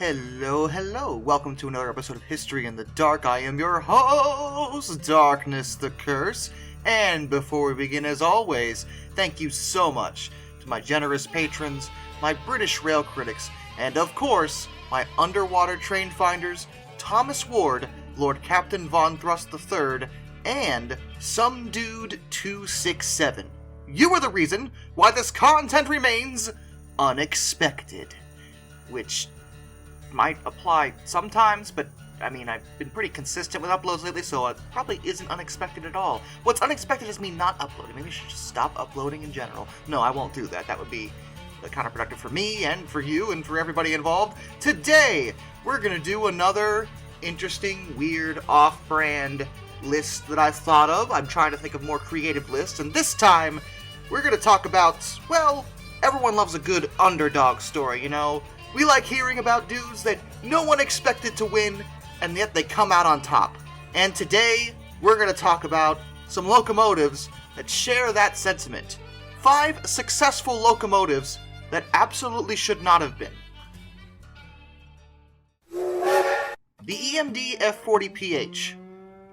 Hello, welcome to another episode of History in the Dark. I am your host, Darkness the Curse, and before we begin, as always, thank you so much to my generous patrons, my British rail critics, and of course, my underwater train finders, Thomas Ward, Lord Captain Von Thrust III, and Some Dude 267. You are the reason why this content remains unexpected, which might apply sometimes, but I mean, I've been pretty consistent with uploads lately, so it probably isn't unexpected at all. What's unexpected is me not uploading. Maybe I should just stop uploading in general. No, I won't do that. That would be counterproductive for me and for you and for everybody involved. Today, we're going to do another interesting, weird, off-brand list that I've thought of. I'm trying to think of more creative lists, and this time, we're going to talk about, well, everyone loves a good underdog story, you know? We like hearing about dudes that no one expected to win, and yet they come out on top. And today, we're going to talk about some locomotives that share that sentiment. 5 successful locomotives that absolutely should not have been. The EMD F40PH.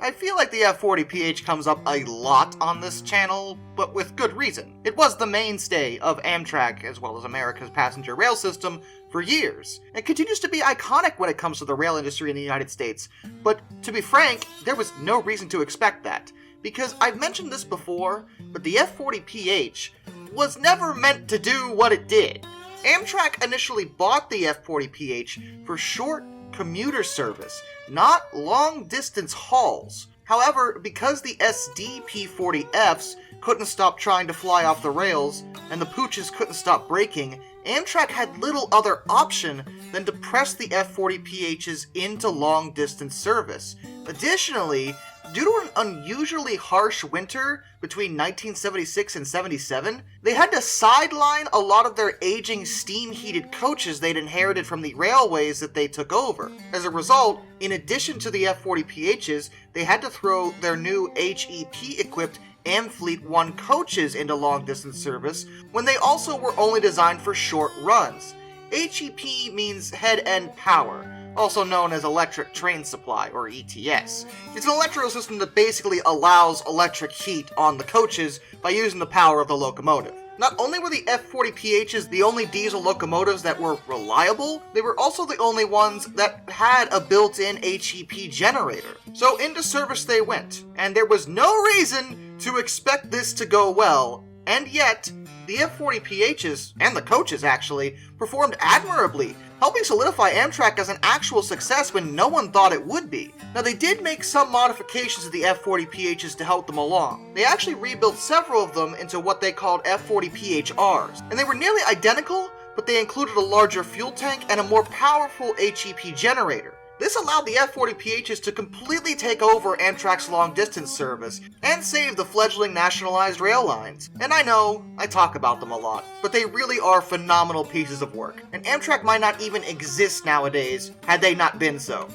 I feel like the F40PH comes up a lot on this channel, but with good reason. It was the mainstay of Amtrak, as well as America's passenger rail system, for years. It continues to be iconic when it comes to the rail industry in the United States, but to be frank, there was no reason to expect that. Because I've mentioned this before, but the F40PH was never meant to do what it did. Amtrak initially bought the F40PH for short commuter service, not long-distance hauls. However, because the SDP-40Fs couldn't stop trying to fly off the rails, and the pooches couldn't stop braking, Amtrak had little other option than to press the F40PHs into long-distance service. Additionally, due to an unusually harsh winter between 1976 and 77, they had to sideline a lot of their aging steam-heated coaches they'd inherited from the railways that they took over. As a result, in addition to the F40PHs, they had to throw their new HEP-equipped Amfleet 1 coaches into long-distance service when they also were only designed for short runs. HEP means head-end power, also known as electric train supply, or ETS. It's an electrical system that basically allows electric heat on the coaches by using the power of the locomotive. Not only were the F40PHs the only diesel locomotives that were reliable, they were also the only ones that had a built-in HEP generator. So into service they went, and there was no reason to expect this to go well, and yet, the F40PHs, and the coaches actually, performed admirably, helping solidify Amtrak as an actual success when no one thought it would be. Now, they did make some modifications to the F40PHs to help them along. They actually rebuilt several of them into what they called F40PHRs, and they were nearly identical, but they included a larger fuel tank and a more powerful HEP generator. This allowed the F40PHs to completely take over Amtrak's long-distance service and save the fledgling nationalized rail lines. And I know, I talk about them a lot, but they really are phenomenal pieces of work, and Amtrak might not even exist nowadays had they not been so.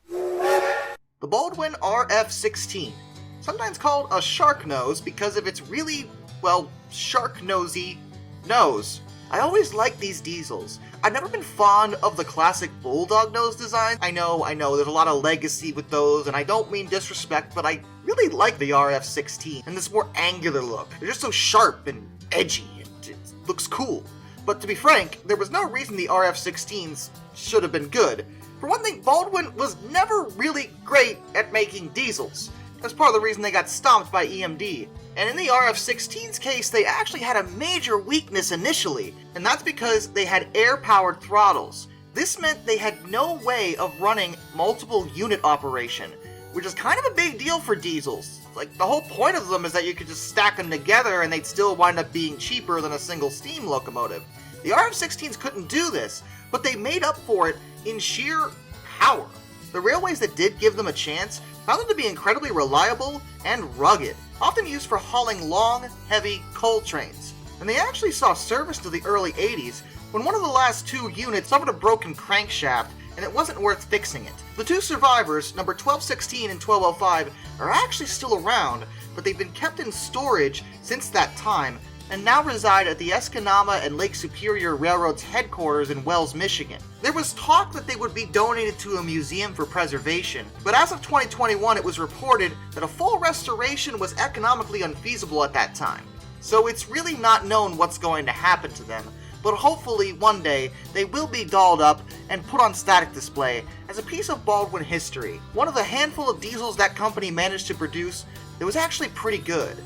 The Baldwin RF16, sometimes called a shark nose because of its really, well, shark-nosy nose. I always liked these diesels. I've never been fond of the classic bulldog nose design. I know, there's a lot of legacy with those, and I don't mean disrespect, but I really like the RF16 and this more angular look. They're just so sharp and edgy, and it looks cool. But to be frank, there was no reason the RF16s should have been good. For one thing, Baldwin was never really great at making diesels. That's part of the reason they got stomped by EMD. And in the RF16's case, they actually had a major weakness initially, and that's because they had air-powered throttles. This meant they had no way of running multiple unit operation, which is kind of a big deal for diesels. Like, the whole point of them is that you could just stack them together and they'd still wind up being cheaper than a single steam locomotive. The RF16s couldn't do this, but they made up for it in sheer power. The railways that did give them a chance found them to be incredibly reliable and rugged, often used for hauling long, heavy coal trains. And they actually saw service to the early 80s when one of the last 2 units suffered a broken crankshaft and it wasn't worth fixing it. The 2 survivors, number 1216 and 1205, are actually still around, but they've been kept in storage since that time, and now reside at the Escanaba and Lake Superior Railroad's headquarters in Wells, Michigan. There was talk that they would be donated to a museum for preservation, but as of 2021 it was reported that a full restoration was economically unfeasible at that time. So it's really not known what's going to happen to them, but hopefully one day they will be dolled up and put on static display as a piece of Baldwin history, one of the handful of diesels that company managed to produce that was actually pretty good.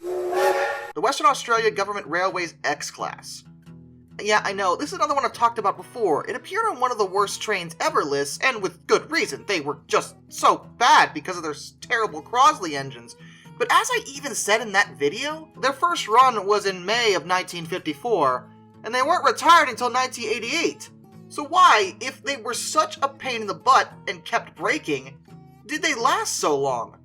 The Western Australia Government Railways X Class. Yeah, I know, this is another one I've talked about before. It appeared on one of the worst trains ever lists, and with good reason. They were just so bad because of their terrible Crosley engines. But as I even said in that video, their first run was in May of 1954, and they weren't retired until 1988. So why, if they were such a pain in the butt and kept breaking, did they last so long?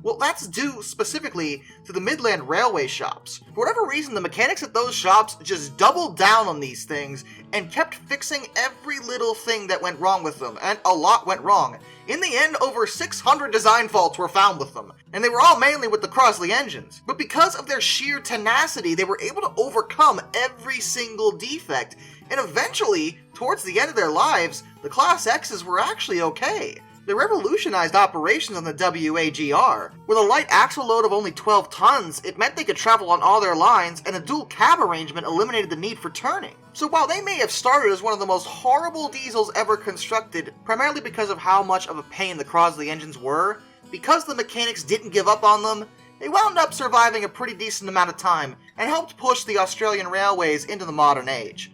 Well, that's due specifically to the Midland Railway shops. For whatever reason, the mechanics at those shops just doubled down on these things and kept fixing every little thing that went wrong with them, and a lot went wrong. In the end, over 600 design faults were found with them, and they were all mainly with the Crosley engines. But because of their sheer tenacity, they were able to overcome every single defect, and eventually, towards the end of their lives, the Class X's were actually okay. They revolutionized operations on the WAGR. With a light axle load of only 12 tons, it meant they could travel on all their lines, and a dual cab arrangement eliminated the need for turning. So while they may have started as one of the most horrible diesels ever constructed, primarily because of how much of a pain the Crosley engines were, because the mechanics didn't give up on them, they wound up surviving a pretty decent amount of time, and helped push the Australian railways into the modern age.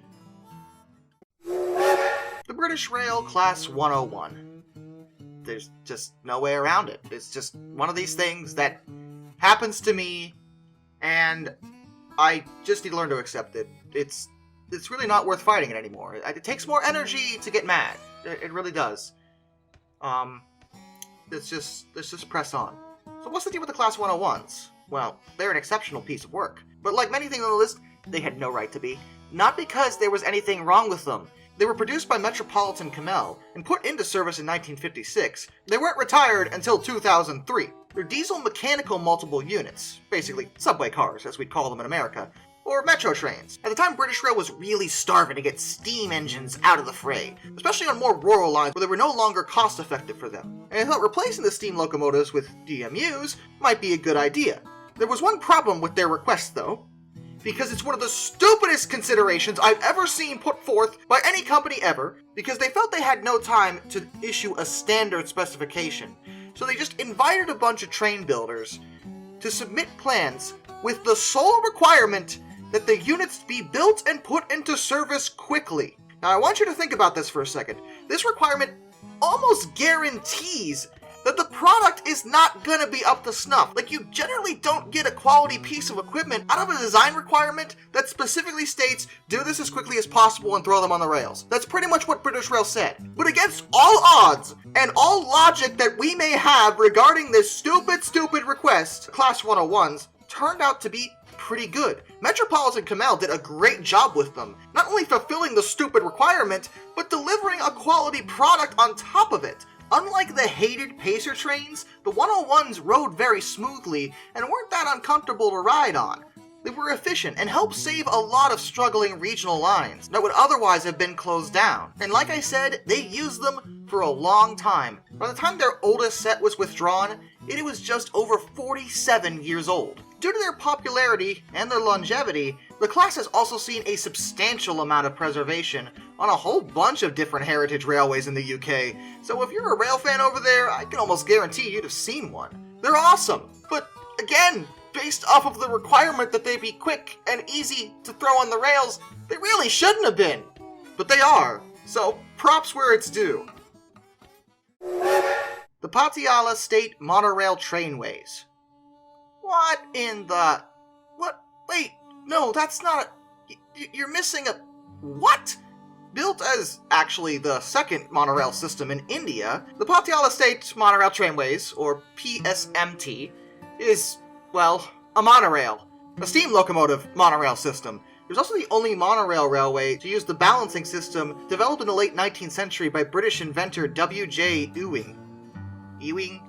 The British Rail Class 101. There's just no way around it. It's just one of these things that happens to me, and I just need to learn to accept it. It's really not worth fighting it anymore. It takes more energy to get mad. It really does. Let's just press on. So what's the deal with the Class 101s? Well, they're an exceptional piece of work. But like many things on the list, they had no right to be. Not because there was anything wrong with them. They were produced by Metropolitan Camel and put into service in 1956. They weren't retired until 2003. They're diesel mechanical multiple units, basically subway cars as we'd call them in America, or metro trains. At the time, British Rail was really starving to get steam engines out of the fray, especially on more rural lines where they were no longer cost effective for them. And they thought replacing the steam locomotives with DMUs might be a good idea. There was one problem with their request though, because it's one of the stupidest considerations I've ever seen put forth by any company ever, because they felt they had no time to issue a standard specification. So they just invited a bunch of train builders to submit plans with the sole requirement that the units be built and put into service quickly. Now I want you to think about this for a second. This requirement almost guarantees that the product is not gonna be up to snuff. Like, you generally don't get a quality piece of equipment out of a design requirement that specifically states, do this as quickly as possible and throw them on the rails. That's pretty much what British Rail said. But against all odds, and all logic that we may have regarding this stupid request, Class 101s turned out to be pretty good. Metropolitan Camel did a great job with them, not only fulfilling the stupid requirement, but delivering a quality product on top of it. Unlike the hated Pacer trains, the 101s rode very smoothly and weren't that uncomfortable to ride on. They were efficient and helped save a lot of struggling regional lines that would otherwise have been closed down. And like I said, they used them for a long time. By the time their oldest set was withdrawn, it was just over 47 years old. Due to their popularity and their longevity, the class has also seen a substantial amount of preservation on a whole bunch of different heritage railways in the UK, so if you're a rail fan over there, I can almost guarantee you'd have seen one. They're awesome, but again, based off of the requirement that they be quick and easy to throw on the rails, they really shouldn't have been. But they are, so props where it's due. The Patiala State Monorail Trainways. What in the... What? Wait, no, that's not... You're missing a... What? Built as, actually, the second monorail system in India, the Patiala State Monorail Trainways, or PSMT, is, well, a monorail. A steam locomotive monorail system. It was also the only monorail railway to use the balancing system developed in the late 19th century by British inventor W.J. Ewing. Ewing?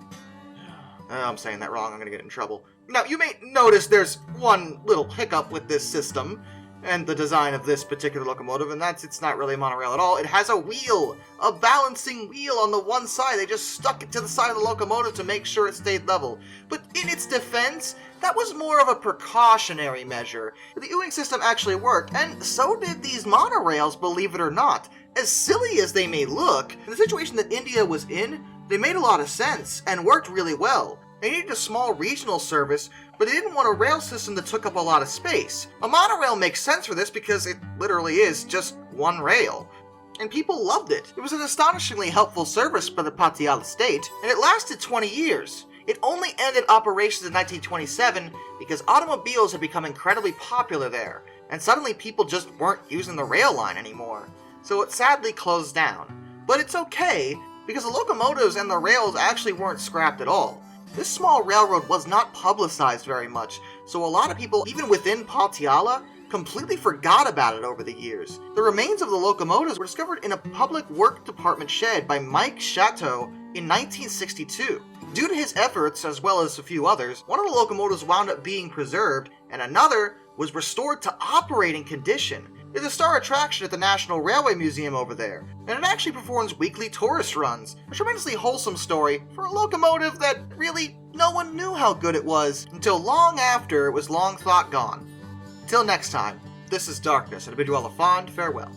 Oh, I'm saying that wrong, I'm gonna get in trouble. Now, you may notice there's one little hiccup with this system and the design of this particular locomotive, and that's it's not really a monorail at all. It has a wheel, a balancing wheel on the one side. They just stuck it to the side of the locomotive to make sure it stayed level. But in its defense, that was more of a precautionary measure. The U-wing system actually worked, and so did these monorails, believe it or not. As silly as they may look, in the situation that India was in, they made a lot of sense and worked really well. They needed a small regional service, but they didn't want a rail system that took up a lot of space. A monorail makes sense for this because it literally is just one rail. And people loved it. It was an astonishingly helpful service for the Patiala state, and it lasted 20 years. It only ended operations in 1927 because automobiles had become incredibly popular there, and suddenly people just weren't using the rail line anymore. So it sadly closed down. But it's okay, because the locomotives and the rails actually weren't scrapped at all. This small railroad was not publicized very much, so a lot of people, even within Patiala, completely forgot about it over the years. The remains of the locomotives were discovered in a public work department shed by Mike Chateau in 1962. Due to his efforts, as well as a few others, one of the locomotives wound up being preserved, and another was restored to operating condition. It's a star attraction at the National Railway Museum over there, and it actually performs weekly tourist runs. A tremendously wholesome story for a locomotive that really no one knew how good it was until long after it was long thought gone. Till next time, this is Darkness, and I bid you all a fond farewell.